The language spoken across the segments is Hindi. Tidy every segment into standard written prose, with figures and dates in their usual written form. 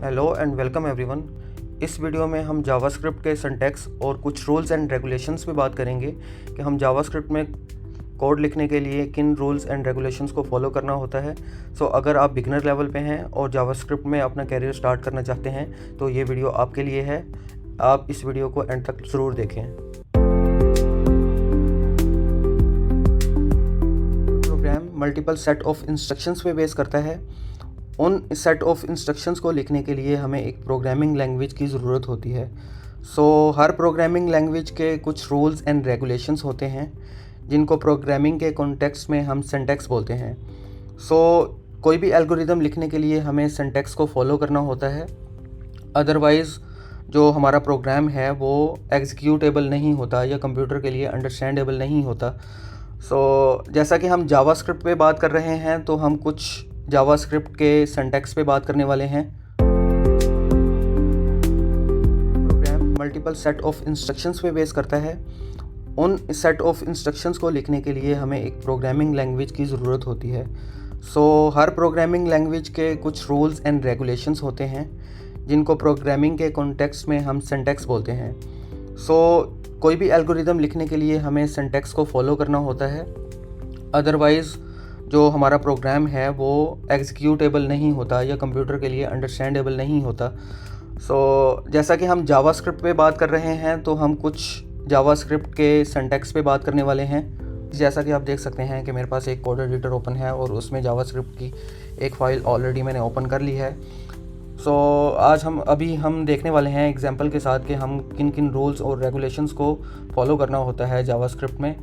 Hello and welcome everyone. इस वीडियो में हम जावास्क्रिप्ट के सिंटैक्स और कुछ रूल्स एंड रेगुलेशंस पे बात करेंगे कि हम जावास्क्रिप्ट में कोड लिखने के लिए किन रूल्स एंड रेगुलेशंस को फॉलो करना होता है। अगर आप बिगिनर लेवल पे हैं और जावास्क्रिप्ट में अपना कैरियर स्टार्ट करना चाहते हैं तो ये वीडियो आपके लिए है। आप इस वीडियो को एंड तक ज़रूर देखें। Program multiple set of instructions पे बेस करता है। उन सेट ऑफ इंस्ट्रक्शंस को लिखने के लिए हमें एक प्रोग्रामिंग लैंग्वेज की ज़रूरत होती है। हर प्रोग्रामिंग लैंग्वेज के कुछ रूल्स एंड रेगुलेशंस होते हैं जिनको प्रोग्रामिंग के कॉन्टेक्स्ट में हम सिंटैक्स बोलते हैं। कोई भी एल्गोरिदम लिखने के लिए हमें सिंटैक्स को फॉलो करना होता है, अदरवाइज़ जो हमारा प्रोग्राम है वो एग्जीक्यूटेबल नहीं होता या कंप्यूटर के लिए अंडरस्टैंडेबल नहीं होता। जैसा कि हम जावास्क्रिप्ट पे बात कर रहे हैं तो हम कुछ जावास्क्रिप्ट के सिंटैक्स पे बात करने वाले हैं। Program multiple set of instructions पे बेस करता है। उन सेट ऑफ इंस्ट्रक्शंस को लिखने के लिए हमें एक प्रोग्रामिंग लैंग्वेज की ज़रूरत होती है। हर प्रोग्रामिंग लैंग्वेज के कुछ रूल्स एंड रेगुलेशंस होते हैं जिनको प्रोग्रामिंग के कॉन्टेक्स्ट में हम सिंटैक्स बोलते हैं। कोई भी एल्गोरिदम लिखने के लिए हमें सिंटैक्स को फॉलो करना होता है, अदरवाइज़ जो हमारा प्रोग्राम है वो एग्जीक्यूटेबल नहीं होता या कंप्यूटर के लिए अंडरस्टैंडेबल नहीं होता। जैसा कि हम जावास्क्रिप्ट पे बात कर रहे हैं तो हम कुछ जावास्क्रिप्ट के सिंटैक्स पे बात करने वाले हैं। जैसा कि आप देख सकते हैं कि मेरे पास एक कोड एडिटर ओपन है और उसमें जावास्क्रिप्ट की एक फ़ाइल ऑलरेडी मैंने ओपन कर ली है। आज हम देखने वाले हैं एग्जांपल के साथ कि हम किन किन रूल्स और रेगुलेशंस को फॉलो करना होता है जावास्क्रिप्ट में।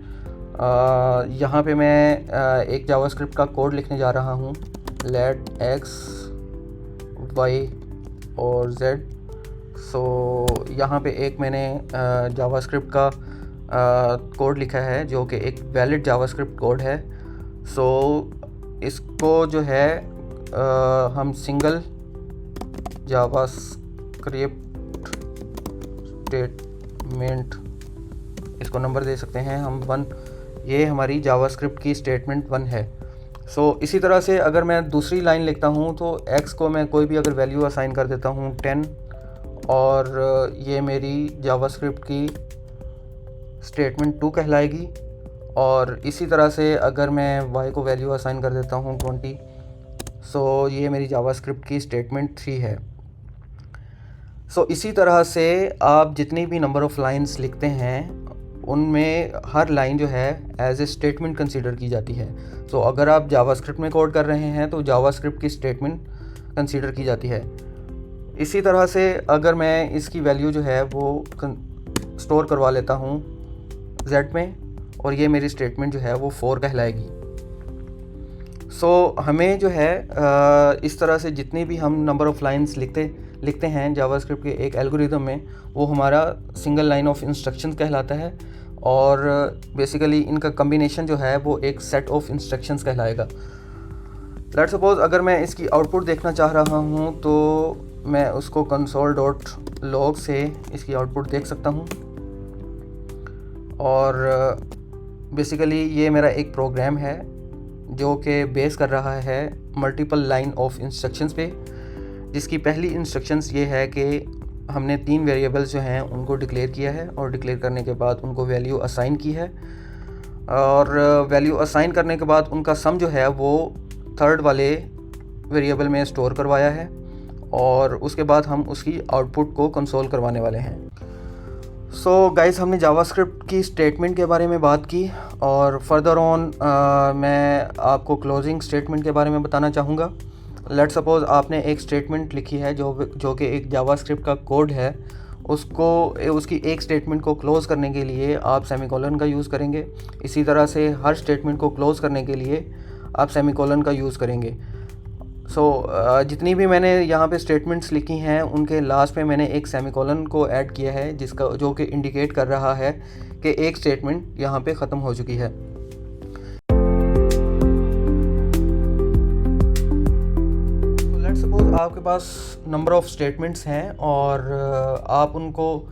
यहाँ पे मैं एक जावास्क्रिप्ट का कोड लिखने जा रहा हूँ। लेट x y और z। यहाँ पे एक मैंने जावास्क्रिप्ट का कोड लिखा है जो कि एक वैलिड जावास्क्रिप्ट कोड है। इसको जो है हम सिंगल जावास्क्रिप्ट स्टेटमेंट इसको नंबर दे सकते हैं हम 1। ये हमारी जावास्क्रिप्ट की स्टेटमेंट 1 है। इसी तरह से अगर मैं दूसरी लाइन लिखता हूँ तो x को मैं कोई भी अगर वैल्यू असाइन कर देता हूँ 10 और ये मेरी जावास्क्रिप्ट की स्टेटमेंट 2 कहलाएगी। और इसी तरह से अगर मैं y को वैल्यू असाइन कर देता हूँ 20, ये मेरी जावास्क्रिप्ट की स्टेटमेंट 3 है। इसी तरह से आप जितनी भी नंबर ऑफ़ लाइंस लिखते हैं उनमें हर लाइन जो है एज ए स्टेटमेंट कंसीडर की जाती है। अगर आप जावास्क्रिप्ट में कोड कर रहे हैं तो जावास्क्रिप्ट की स्टेटमेंट कंसीडर की जाती है। इसी तरह से अगर मैं इसकी वैल्यू जो है वो स्टोर करवा लेता हूँ z में और ये मेरी स्टेटमेंट जो है वो 4 कहलाएगी। हमें जो है इस तरह से जितनी भी हम नंबर ऑफ़ लाइंस लिखते हैं जावास्क्रिप्ट के एक एल्गोरिदम में वो हमारा सिंगल लाइन ऑफ इंस्ट्रक्शंस कहलाता है। और बेसिकली इनका कम्बिनेशन जो है वो एक सेट ऑफ इंस्ट्रक्शंस कहलाएगा। लेट्स सपोज अगर मैं इसकी आउटपुट देखना चाह रहा हूँ तो मैं उसको console.log से इसकी आउटपुट देख सकता हूँ। और बेसिकली ये मेरा एक प्रोग्राम है जो कि बेस कर रहा है मल्टीपल लाइन ऑफ इंस्ट्रक्शंस पे, जिसकी पहली इंस्ट्रक्शंस ये है कि हमने 3 वेरिएबल्स जो हैं उनको डिक्लेयर किया है और डिक्लेयर करने के बाद उनको वैल्यू असाइन की है। और वैल्यू असाइन करने के बाद उनका सम जो है वो 3rd वाले वेरिएबल में स्टोर करवाया है और उसके बाद हम उसकी आउटपुट को कंसोल करवाने वाले हैं। गाइस, हमने जावास्क्रिप्ट की स्टेटमेंट के बारे में बात की और फर्दर ऑन मैं आपको क्लोजिंग स्टेटमेंट के बारे में बताना चाहूँगा। लेट्स सपोज आपने एक स्टेटमेंट लिखी है जो कि एक जावास्क्रिप्ट का कोड है। उसकी एक स्टेटमेंट को क्लोज़ करने के लिए आप सेमीकोलन का यूज़ करेंगे। इसी तरह से हर स्टेटमेंट को क्लोज़ करने के लिए आप सेमीकोलन का यूज़ करेंगे। जितनी भी मैंने यहाँ पे स्टेटमेंट्स लिखी हैं उनके लास्ट में मैंने एक सेमीकोलन को ऐड किया है जो कि इंडिकेट कर रहा है कि एक स्टेटमेंट यहाँ पे ख़त्म हो चुकी है। लेट्स सपोज आपके पास नंबर ऑफ़ स्टेटमेंट्स हैं और आप उनको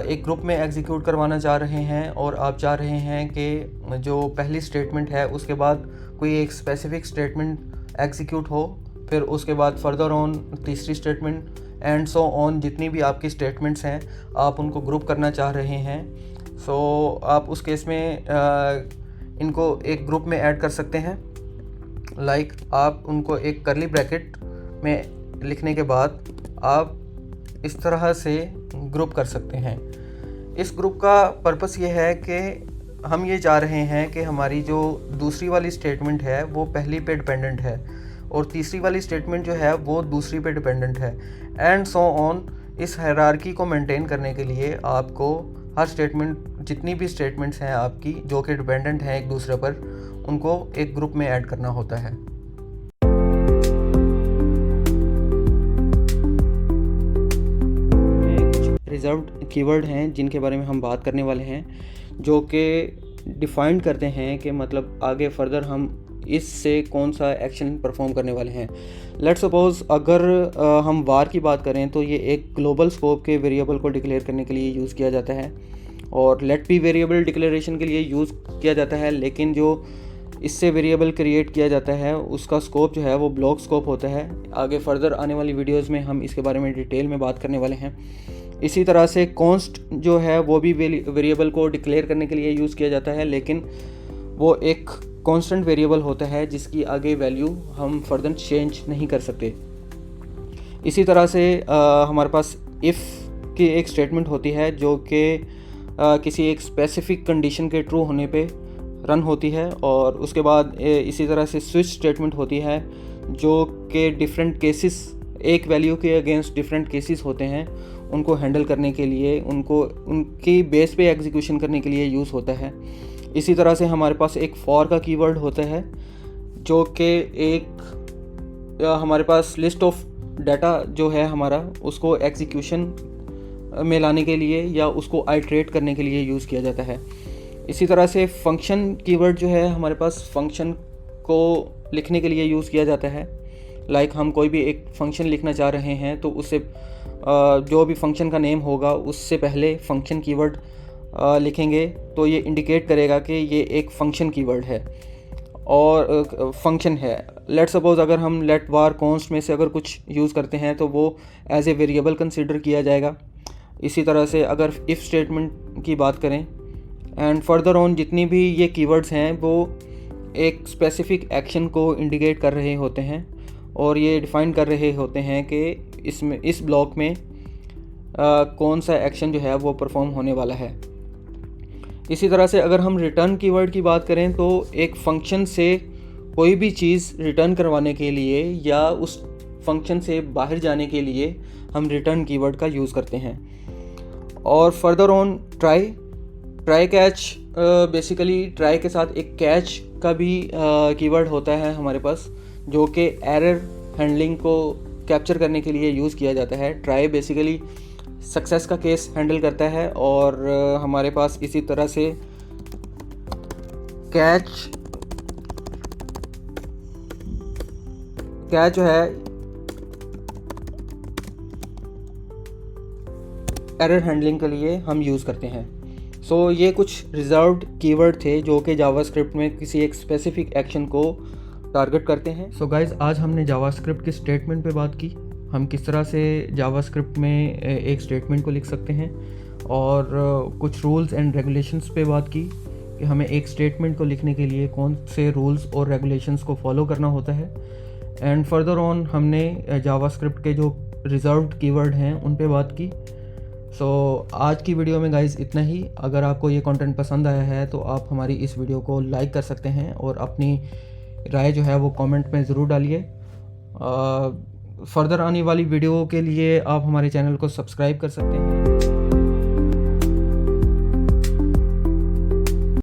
एक ग्रुप में एग्जीक्यूट करवाना चाह रहे हैं और आप चाह रहे हैं कि जो पहली स्टेटमेंट है उसके बाद कोई एक स्पेसिफिक स्टेटमेंट एग्जीक्यूट हो फिर उसके बाद फर्दर ऑन तीसरी स्टेटमेंट, एंड सो ऑन। जितनी भी आपकी स्टेटमेंट्स हैं आप उनको ग्रुप करना चाह रहे हैं, सो आप उस केस में इनको एक ग्रुप में ऐड कर सकते हैं। लाइक आप उनको एक करली ब्रैकेट में लिखने के बाद आप इस तरह से ग्रुप कर सकते हैं। इस ग्रुप का पर्पस ये है कि हम ये चाह रहे हैं कि हमारी जो दूसरी वाली स्टेटमेंट है वो पहली पे डिपेंडेंट है और तीसरी वाली स्टेटमेंट जो है वो दूसरी पे डिपेंडेंट है, एंड सो ऑन। इस हायरार्की को मेंटेन करने के लिए आपको हर स्टेटमेंट, जितनी भी स्टेटमेंट्स हैं आपकी जो कि डिपेंडेंट हैं एक दूसरे पर, उनको एक ग्रुप में ऐड करना होता है। रिजर्व्ड कीवर्ड हैं जिनके बारे में हम बात करने वाले हैं, जो कि डिफाइन करते हैं कि मतलब आगे फर्दर हम इससे कौन सा एक्शन परफॉर्म करने वाले हैं। लेट्स सपोज अगर हम वार की बात करें तो ये एक ग्लोबल स्कोप के वेरिएबल को डिक्लेयर करने के लिए यूज़ किया जाता है और लेट बी वेरिएबल डिक्लेरेशन के लिए यूज़ किया जाता है, लेकिन जो इससे वेरिएबल क्रिएट किया जाता है उसका स्कोप जो है वो ब्लॉक स्कोप होता है। आगे फर्दर आने वाली वीडियोज़ में हम इसके बारे में डिटेल में बात करने वाले हैं। इसी तरह से कॉन्स्ट जो है वो भी वेरिएबल को डिक्लेयर करने के लिए यूज़ किया जाता है, लेकिन वो एक कांस्टेंट वेरिएबल होता है जिसकी आगे वैल्यू हम फर्दर चेंज नहीं कर सकते। इसी तरह से हमारे पास इफ़ की एक स्टेटमेंट होती है जो कि किसी एक स्पेसिफिक कंडीशन के ट्रू होने पे रन होती है, और उसके बाद इसी तरह से स्विच स्टेटमेंट होती है जो कि डिफरेंट केसेस, एक वैल्यू के अगेंस्ट डिफरेंट केसेस होते हैं, उनको हैंडल करने के लिए, उनको उनकी बेस पे एग्जीक्यूशन करने के लिए यूज़ होता है। इसी तरह से हमारे पास एक फॉर का कीवर्ड होता है जो कि एक हमारे पास लिस्ट ऑफ डाटा जो है हमारा, उसको एग्जीक्यूशन में लाने के लिए या उसको आइट्रेट करने के लिए यूज़ किया जाता है। इसी तरह से फंक्शन कीवर्ड जो है हमारे पास फंक्शन को लिखने के लिए यूज़ किया जाता है। लाइक हम कोई भी एक फंक्शन लिखना चाह रहे हैं तो उससे जो भी फंक्शन का नेम होगा उससे पहले फंक्शन कीवर्ड लिखेंगे तो ये इंडिकेट करेगा कि ये एक फंक्शन कीवर्ड है और फंक्शन है। लेट सपोज अगर हम लेट वार कॉन्स्ट में से अगर कुछ यूज़ करते हैं तो वो एज ए वेरिएबल कंसिडर किया जाएगा। इसी तरह से अगर इफ़ स्टेटमेंट की बात करें एंड फर्दर ऑन, जितनी भी ये कीवर्ड्स हैं वो एक स्पेसिफिक एक्शन को इंडिकेट कर रहे होते हैं और ये डिफ़ाइन कर रहे होते हैं कि इसमें इस ब्लॉक में कौन सा एक्शन जो है वो परफॉर्म होने वाला है। इसी तरह से अगर हम रिटर्न कीवर्ड की बात करें तो एक फंक्शन से कोई भी चीज़ रिटर्न करवाने के लिए या उस फंक्शन से बाहर जाने के लिए हम रिटर्न कीवर्ड का यूज़ करते हैं। और further on try catch, basically try के साथ एक कैच का भी कीवर्ड होता है हमारे पास, जो कि एरर हैंडलिंग को कैप्चर करने के लिए यूज़ किया जाता है। ट्राई बेसिकली सक्सेस का केस हैंडल करता है और हमारे पास इसी तरह से कैच जो है एरर हैंडलिंग के लिए हम यूज़ करते हैं। सो ये कुछ रिजर्व्ड कीवर्ड थे जो कि जावास्क्रिप्ट में किसी एक स्पेसिफिक एक्शन को टारगेट करते हैं। सो गाइज़, आज हमने जावास्क्रिप्ट की स्टेटमेंट पे बात की, हम किस तरह से जावास्क्रिप्ट में एक स्टेटमेंट को लिख सकते हैं, और कुछ रूल्स एंड रेगुलेशंस पे बात की कि हमें एक स्टेटमेंट को लिखने के लिए कौन से रूल्स और रेगुलेशंस को फॉलो करना होता है। एंड फर्दर ऑन हमने जावास्क्रिप्ट के जो रिजर्व्ड कीवर्ड हैं उन पे बात की। सो आज की वीडियो में गाइज़ इतना ही। अगर आपको ये कंटेंट पसंद आया है तो आप हमारी इस वीडियो को लाइक कर सकते हैं और अपनी राय जो है वो कमेंट में ज़रूर डालिए। फर्दर आने वाली वीडियो के लिए आप हमारे चैनल को सब्सक्राइब कर सकते हैं।